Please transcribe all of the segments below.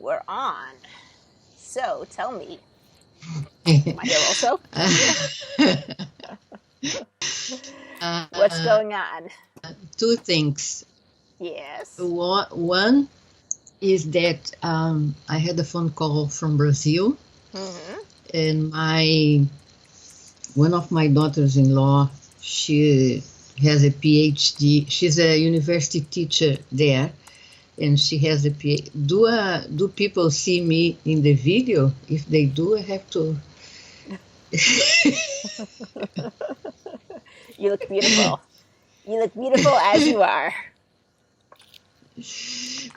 we're on. So tell me, am I here also? What's uh, going on? Two things. Yes. One is that I had a phone call from Brazil, Mm-hmm. and one of my daughters-in-law, she has a PhD. She's a university teacher there, and she has a PhD. Do people see me in the video? If they do, I have to. You look beautiful. You look beautiful as you are.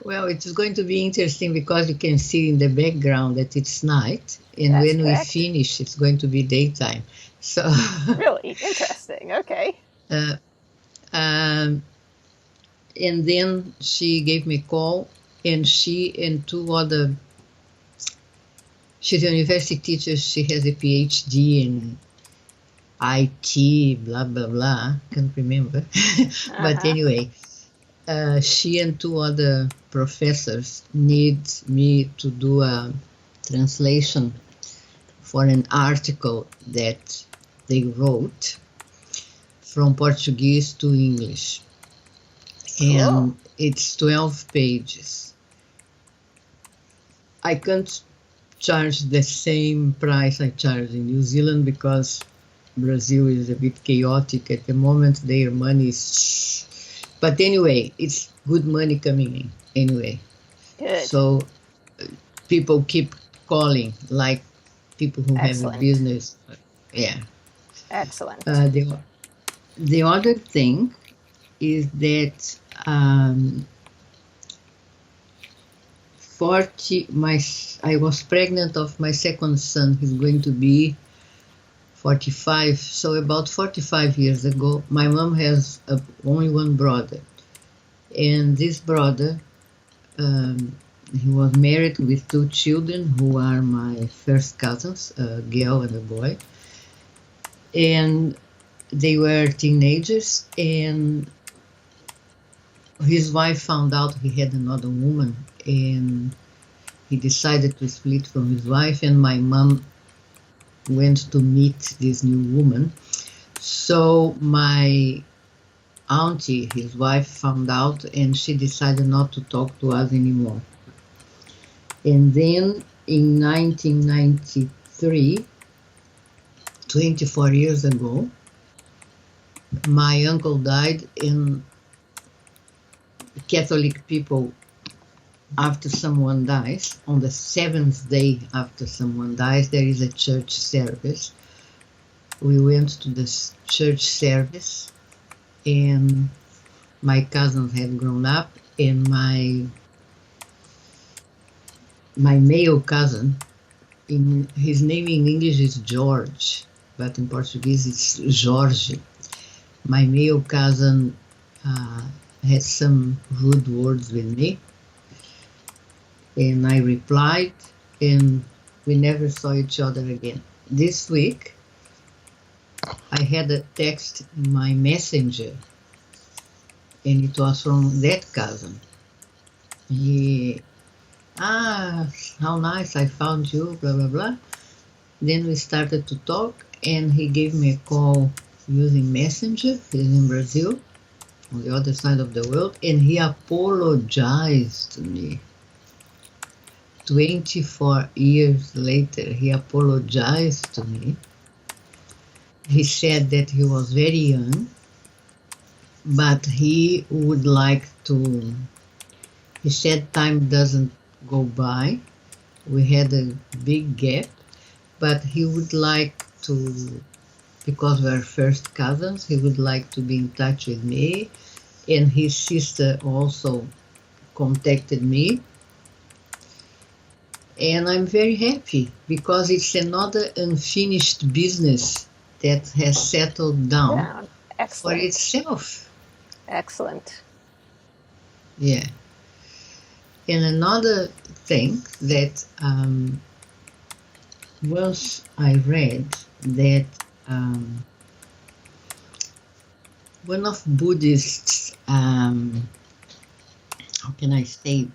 Well, it's going to be interesting because you can see in the background that it's night, and That's when we correct. finish, it's going to be daytime. So, Really interesting. Okay. uh, um, and then she gave me a call, and she and two other. She's a university teacher. She has a PhD in IT, blah blah blah. Can't remember, but Uh-huh. anyway, she and two other professors need me to do a translation for an article that they wrote from Portuguese to English. Cool. And it's 12 pages. I can't charge the same price I charge in New Zealand because Brazil is a bit chaotic at the moment. Their money is. But anyway, it's good money coming in anyway. Good. So people keep calling, like people who have a Excellent. business. Yeah. Excellent. Uh, the, the other thing is that 40 my I was pregnant of my second son. He's going to be 45. So about 45 years ago, my mom has only one brother, and this brother, he was married with two children who are my first cousins, a girl and a boy, and they were teenagers, and his wife found out he had another woman, and he decided to split from his wife, and my mom went to meet this new woman. So my auntie, his wife, found out, and she decided not to talk to us anymore. And then in 1993, 24 years ago, my uncle died, and Catholic people, after someone dies, on the seventh day after someone dies, there is a church service. We went to this church service, and my cousins had grown up, and my male cousin, his name in English is George, but in Portuguese it's Jorge. My male cousin had some rude words with me, and I replied, and we never saw each other again. This week, I had a text in my messenger, and it was from that cousin. He, how nice, I found you, blah, blah, blah. Then we started to talk, and he gave me a call using Messenger. He's in Brazil, on the other side of the world, and he apologized to me. 24 years later, he apologized to me. He said that he was very young, but he would like to. He said time doesn't go by. We had a big gap, but he would like to, because we're first cousins, he would like to be in touch with me. And his sister also contacted me. And I'm very happy because it's another unfinished business that has settled down Down. for Excellent. itself. Excellent. Yeah. And another thing that once I read that one of Buddhists, how can I say,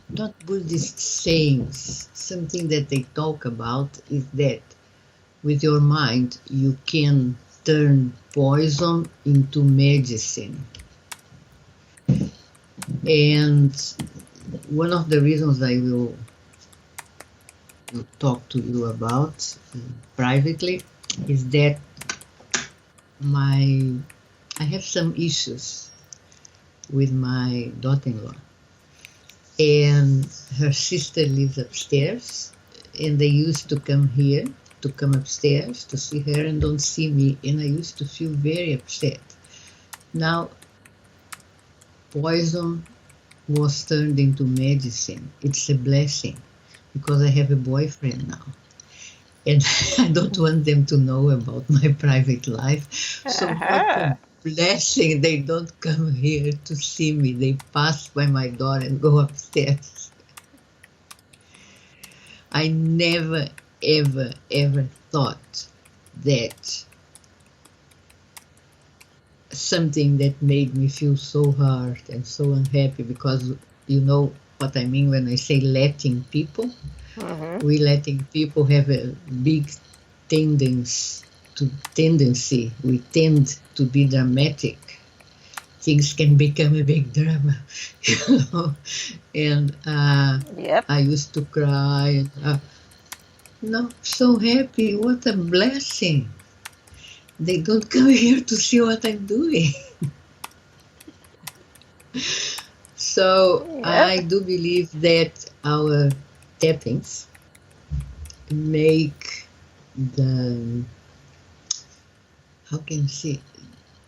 not Buddhist sayings, something that they talk about is that with your mind you can turn poison into medicine. And one of the reasons I will talk to you about privately is that my I have some issues with my daughter-in-law, and her sister lives upstairs, and they used to come here, to come upstairs to see her and don't see me, and I used to feel very upset. Now, poison was turned into medicine. It's a blessing because I have a boyfriend now. And I don't want them to know about my private life. So what a blessing. They don't come here to see me. They pass by my door and go upstairs. I never, ever, ever thought that something that made me feel so hard and so unhappy, because you know what I mean when I say letting people. Mm-hmm. We letting people have a big tendency. We tend to be dramatic. Things can become a big drama, you know. And Yep. I used to cry. And, no, so happy. What a blessing. They don't come here to see what I'm doing. So I Yep. do believe that our tappings make the, how can you say,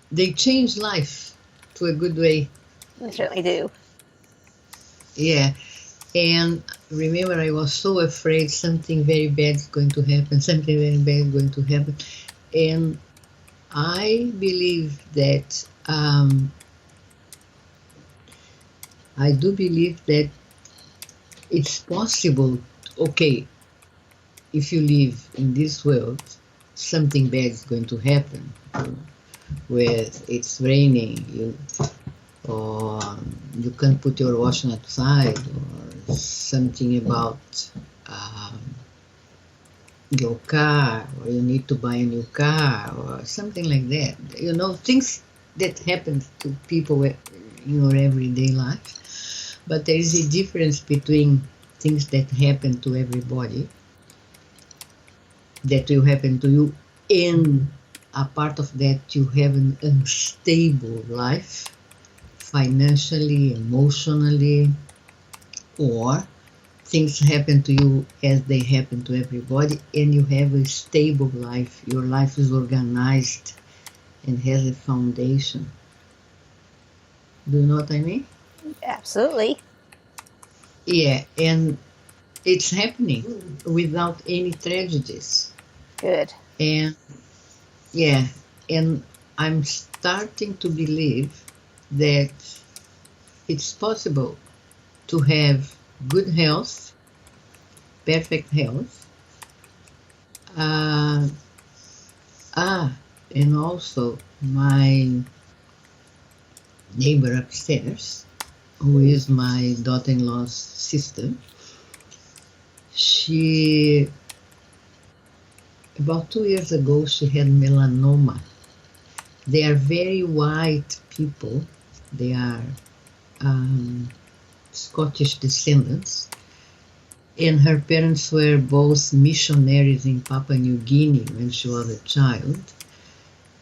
they change life to a good way. They certainly do. Yeah. And remember, I was so afraid something very bad is going to happen, something very bad is going to happen. And I believe that, I do believe that it's possible. Okay, if you live in this world, something bad is going to happen. Where it's raining, or you can't put your washing outside, or something about um, your car, or you need to buy a new car, or something like that. You know, things that happen to people in your everyday life. But there is a difference between things that happen to everybody, that will happen to you, and a part of that you have an unstable life, financially, emotionally, or things happen to you as they happen to everybody, and you have a stable life. Your life is organized and has a foundation. Do you know what I mean? Absolutely. Yeah, and it's happening without any tragedies. Good. And yeah, and I'm starting to believe that it's possible to have good health, perfect health. Uh, and also my neighbor upstairs, who is my daughter-in-law's sister, she, about 2 years ago, she had melanoma. They are very white people. They are Scottish descendants, and her parents were both missionaries in Papua New Guinea when she was a child.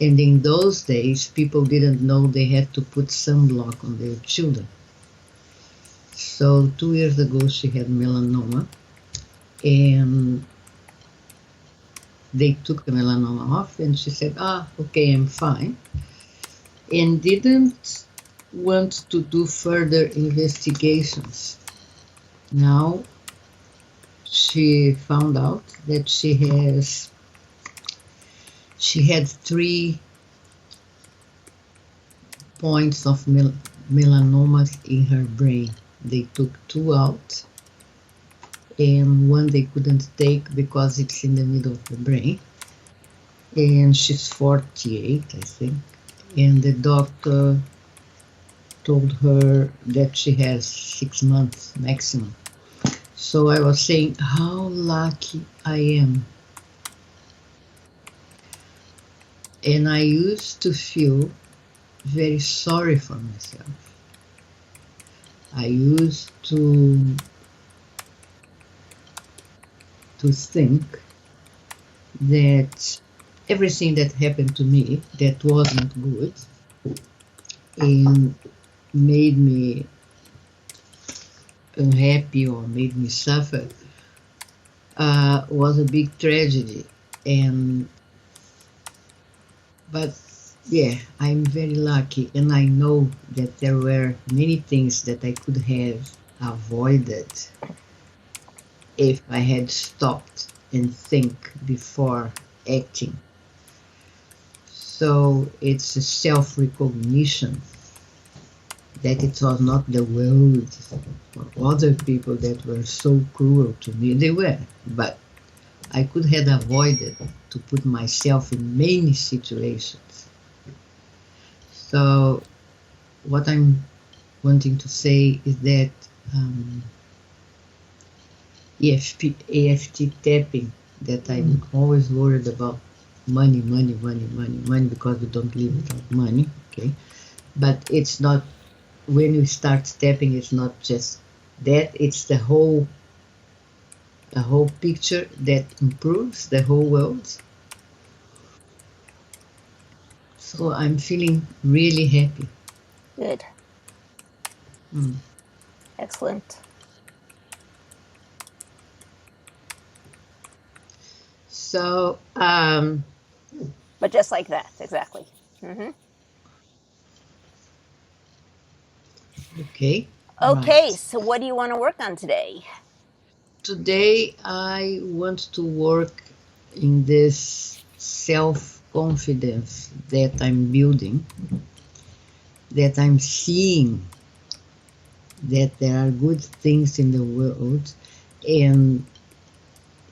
And in those days, people didn't know they had to put sunblock on their children. So 2 years ago, she had melanoma, and they took the melanoma off, and she said, okay, I'm fine, and didn't want to do further investigations. Now she found out that she had 3 points of melanomas in her brain. They took 2 out, and 1 they couldn't take because it's in the middle of the brain. And she's 48, I think. And the doctor told her that she has 6 months maximum. So I was saying how lucky I am. And I used to feel very sorry for myself. I used to think that everything that happened to me that wasn't good and made me unhappy or made me suffer was a big tragedy. And but yeah, I'm very lucky, and I know that there were many things that I could have avoided if I had stopped and think before acting. So it's a self-recognition that it was not the world or other people that were so cruel to me. They were, but I could have avoided to put myself in many situations. So what I'm wanting to say is that EFT tapping, that I'm always worried about money because we don't live without money, okay? But it's not, when you start tapping, it's not just that, it's the whole picture that improves the whole world. So I'm feeling really happy. Good. Excellent. So, But just like that, exactly. okay. Okay, Right. so what do you want to work on today? Today I want to work in this self-confidence that I'm building, that I'm seeing that there are good things in the world, and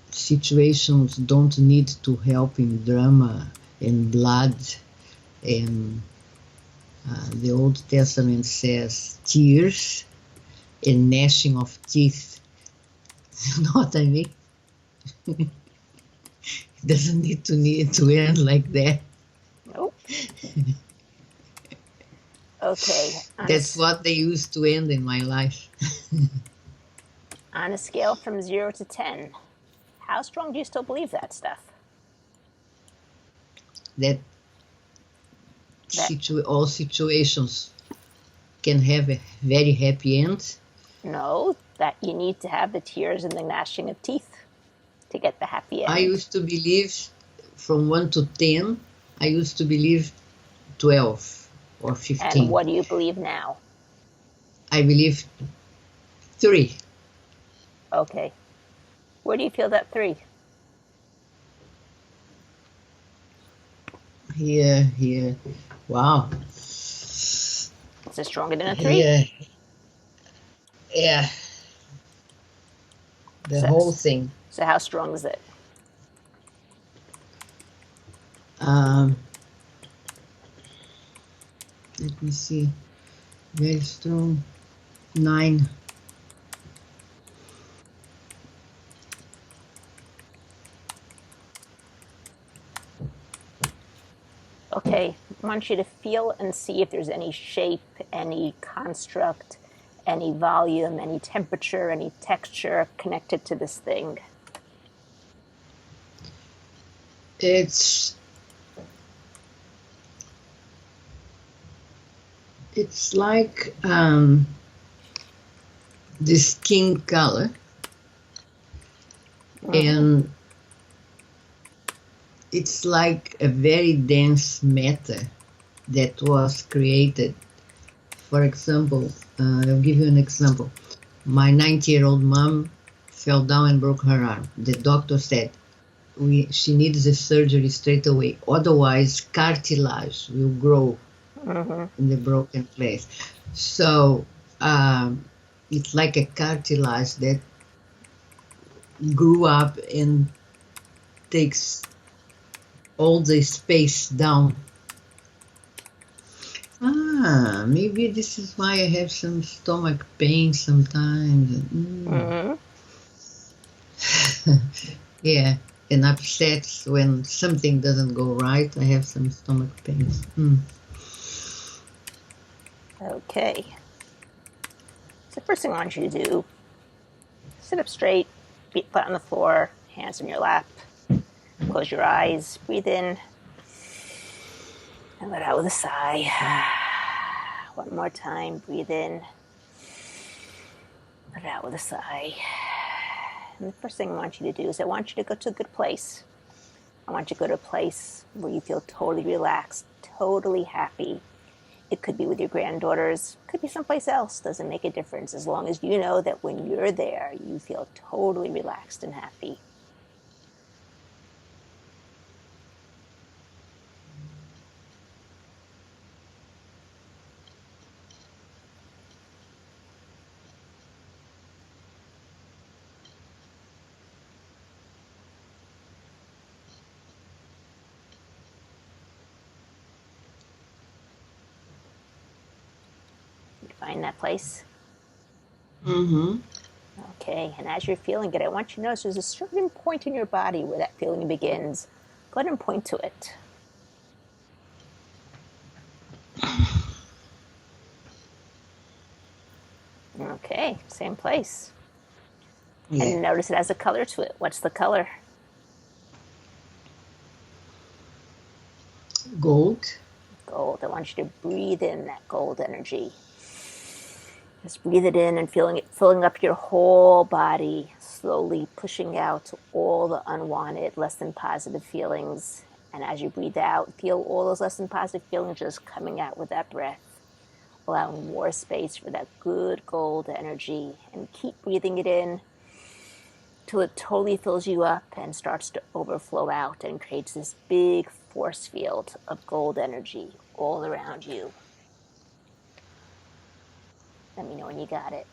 situations don't need to help in drama and blood. And the Old Testament says tears and gnashing of teeth. You know what I mean? It doesn't need to end like that. Nope. Okay. That's what they used to end in my life. On a scale from 0 to 10, how strong do you still believe that stuff? That all situations can have a very happy end. No, that you need to have the tears and the gnashing of teeth to get the happy end. I used to believe from 1 to 10, I used to believe 12 or 15. And what do you believe now? I believe 3. Okay. Where do you feel that 3? Here. Wow. Is it stronger than a 3? Yeah. The whole thing. So how strong is it? Let me see. Very strong. 9. Okay, I want you to feel and see if there's any shape, any construct, any volume, any temperature, any texture connected to this thing. It's like the skin color, and it's like a very dense matter that was created. For example, I'll give you an example. My 90-year-old mom fell down and broke her arm. The doctor said she needs a surgery straight away, otherwise cartilage will grow in the broken place. So it's like a cartilage that grew up and takes all the space down. Maybe this is why I have some stomach pain sometimes. Mm-hmm. Yeah, and upsets when something doesn't go right. I have some stomach pains. Okay. So the first thing I want you to do, sit up straight, feet flat on the floor, hands in your lap. Close your eyes, breathe in, and let out with a sigh. One more time, breathe in, let it out with a sigh. And the first thing I want you to do is I want you to go to a good place. I want you to go to a place where you feel totally relaxed, totally happy. It could be with your granddaughters, could be someplace else, doesn't make a difference as long as you know that when you're there, you feel totally relaxed and happy. You find that place? Mm-hmm. Okay, and as you're feeling it, I want you to notice there's a certain point in your body where that feeling begins. Go ahead and point to it. Okay, same place. Yeah. And notice it has a color to it. What's the color? Gold. Gold. I want you to breathe in that gold energy. Just breathe it in and feeling it filling up your whole body, slowly pushing out all the unwanted, less than positive feelings. And as you breathe out, feel all those less than positive feelings just coming out with that breath, allowing more space for that good gold energy. And keep breathing it in till it totally fills you up and starts to overflow out and creates this big force field of gold energy all around you. Let me know when you got it.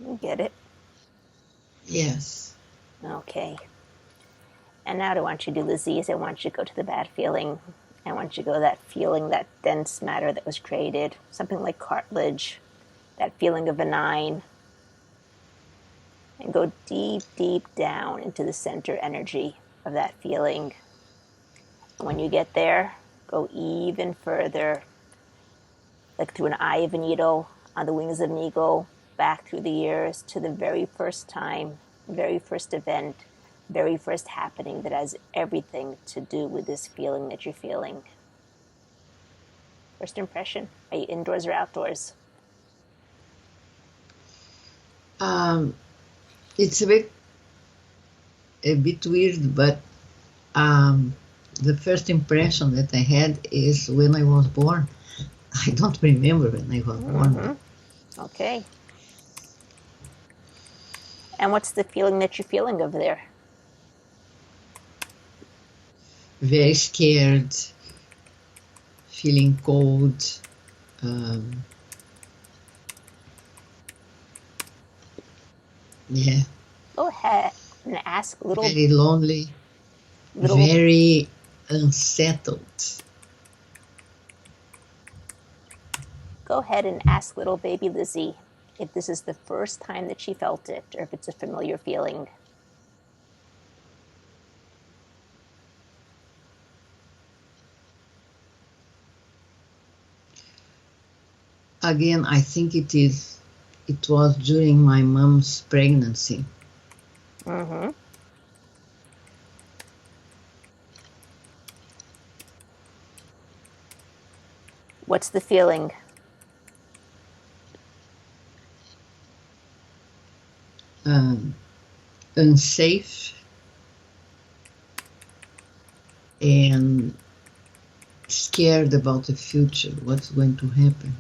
You get it? Yes. Okay. And now I want you to do Lizzies. I want you to go to the bad feeling. I want you to go to that feeling, that dense matter that was created, something like cartilage, that feeling of benign, and go deep, deep down into the center energy of that feeling. And when you get there, go even further, like through an eye of a needle, on the wings of an eagle, back through the years to the very first time, very first event, very first happening that has everything to do with this feeling that you're feeling. First impression, are you indoors or outdoors? Um, it's a bit weird, but the first impression that I had is when I was born. I don't remember when I was born, but Mm-hmm. Okay. And what's the feeling that you're feeling over there? very scared, feeling cold. Um, yeah, Go ahead and ask very lonely, little very unsettled. go ahead and ask little baby Lizzie if this is the first time that she felt it or if it's a familiar feeling. Again, I think it was during my mom's pregnancy. Mm-hmm. What's the feeling? unsafe and scared about the future, what's going to happen.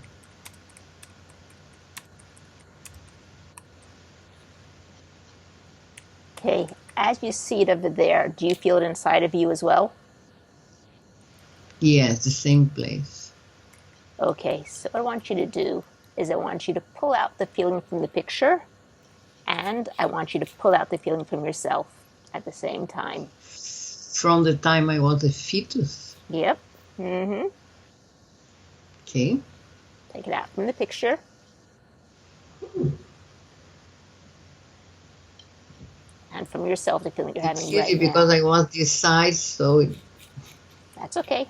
Okay, as you see it over there, do you feel it inside of you as well? Yes, the same place. Okay, so what I want you to do is I want you to pull out the feeling from the picture, and I want you to pull out the feeling from yourself at the same time. From the time I was a fetus. Yep. Okay. Take it out from the picture. And from yourself, the feeling you're It's having easy right because now. I was this size, so That's okay.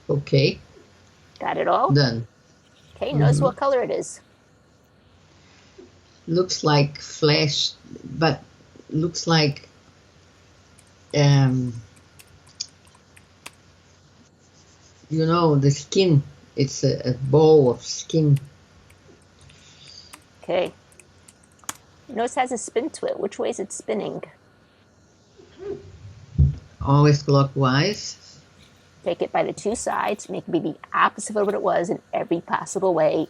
okay, Got it all? done. Okay, notice what color it is. Looks like flesh, but looks like the skin. It's a ball of skin. Okay. Notice it has a spin to it. Which way is it spinning? Always clockwise. Take it by the two sides, make it be the opposite of what it was in every possible way,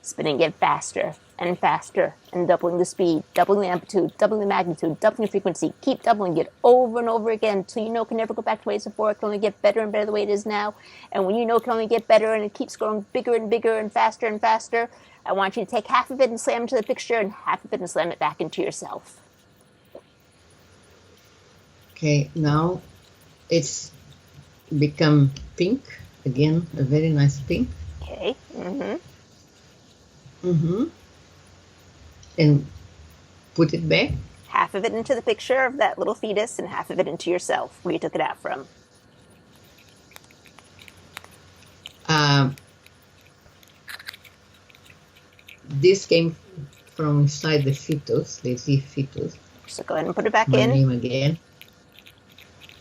spinning it faster and faster and doubling the speed, doubling the amplitude, doubling the magnitude, doubling the frequency. Keep doubling it over and over again until you know it can never go back to the way it was before. It can only get better and better the way it is now. And when you know it can only get better and it keeps growing bigger and bigger and faster, I want you to take half of it and slam it into the picture and half of it and slam it back into yourself. Okay, now it's become pink again, a very nice pink. Okay. And put it back. Half of it into the picture of that little fetus and half of it into yourself, where you took it out from. This came from inside the fetus, Lizzie fetus. So go ahead and put it back My in. name again.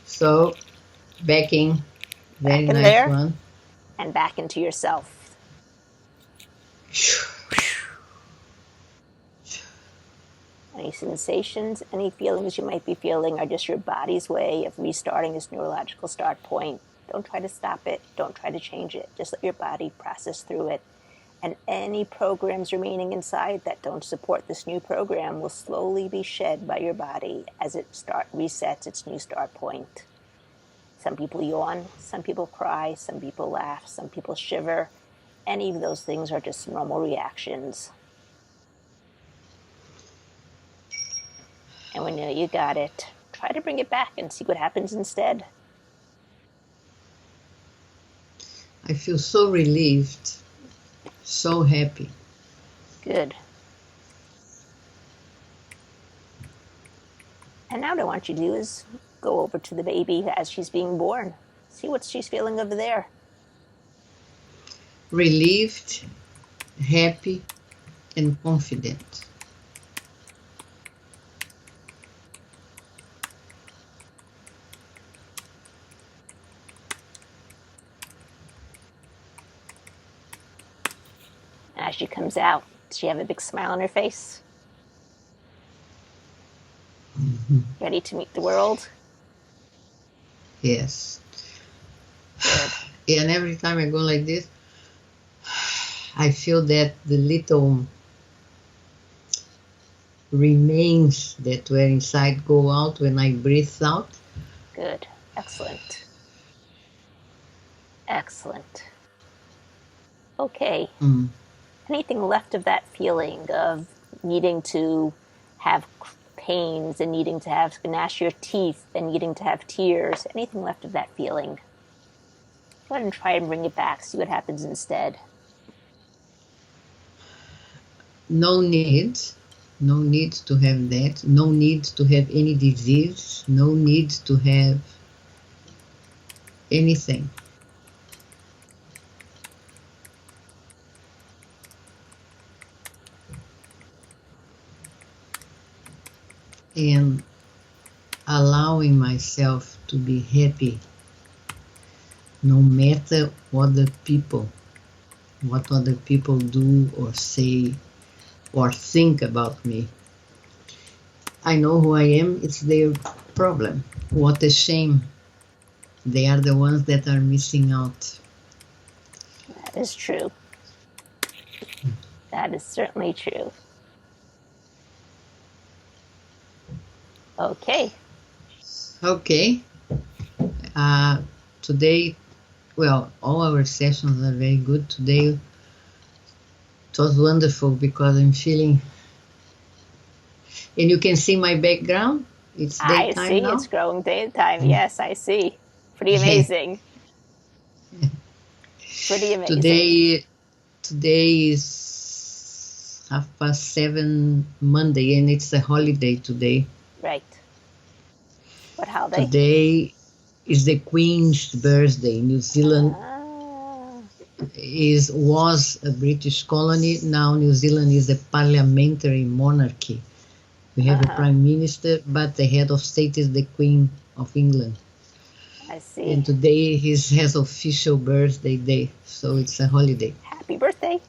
So, backing, very Back in nice there. one. And back into yourself. Any sensations, any feelings you might be feeling are just your body's way of restarting this neurological start point. Don't try to stop it. Don't try to change it. Just let your body process through it. And any programs remaining inside that don't support this new program will slowly be shed by your body as it resets its new start point. Some people yawn, some people cry, some people laugh, some people shiver. Any of those things are just normal reactions. And when you know you got it, try to bring it back and see what happens instead. I feel so relieved, so happy. Good. And now what I want you to do is go over to the baby as she's being born. See what she's feeling over there. Relieved, happy, and confident. And as she comes out, does she have a big smile on her face? Ready to meet the world? Yes. Good. And every time I go like this, I feel that the little remains that were inside go out when I breathe out. Good. Excellent. Excellent. Okay. Anything left of that feeling of needing to have pains and needing to have gnash your teeth and needing to have tears? Anything left of that feeling? Go ahead and try and bring it back. See what happens instead. No need to have that. No need to have any disease. No need to have anything. And allowing myself to be happy no matter what other people do or say or think about me. I know who I am, it's their problem. What a shame. They are the ones that are missing out. That is true. That is certainly true. Okay. Okay. Today, well, all our sessions are very good. Today it was wonderful because I'm feeling, and you can see my background. It's I daytime see. It's now. growing daytime. Yes, I see. Pretty amazing. Pretty amazing. Today is 7:30 Monday, and it's a holiday today. Right. What holiday? Today is the Queen's birthday. New Zealand Ah, was a British colony. Now New Zealand is a parliamentary monarchy. We have a uh-huh. prime minister, but the head of state is the Queen of England. I And see. today is his official birthday day, so it's a holiday. Happy birthday.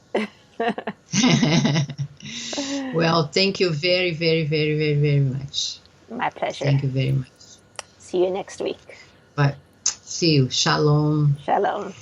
Well, thank you very, very, very, very, very much. My pleasure. Thank you very much. See you next week. Bye. See you. Shalom. Shalom.